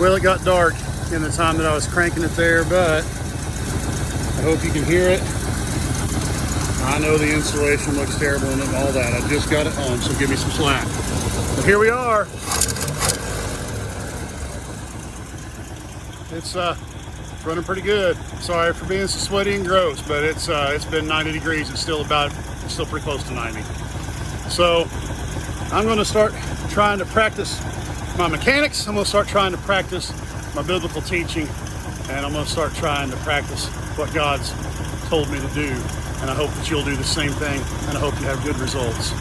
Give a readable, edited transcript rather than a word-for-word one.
Well, it got dark in the time that I was cranking it there, but I hope you can hear it. I know the insulation looks terrible and all that. I just got it home, so give me some slack. But here we are. It's running pretty good. Sorry for being so sweaty and gross, but it's been 90 degrees. It's still pretty close to 90. So I'm going to start trying to practice my mechanics. I'm going to start trying to practice my biblical teaching, and I'm going to start trying to practice what God's told me to do. And I hope that you'll do the same thing, and I hope you have good results.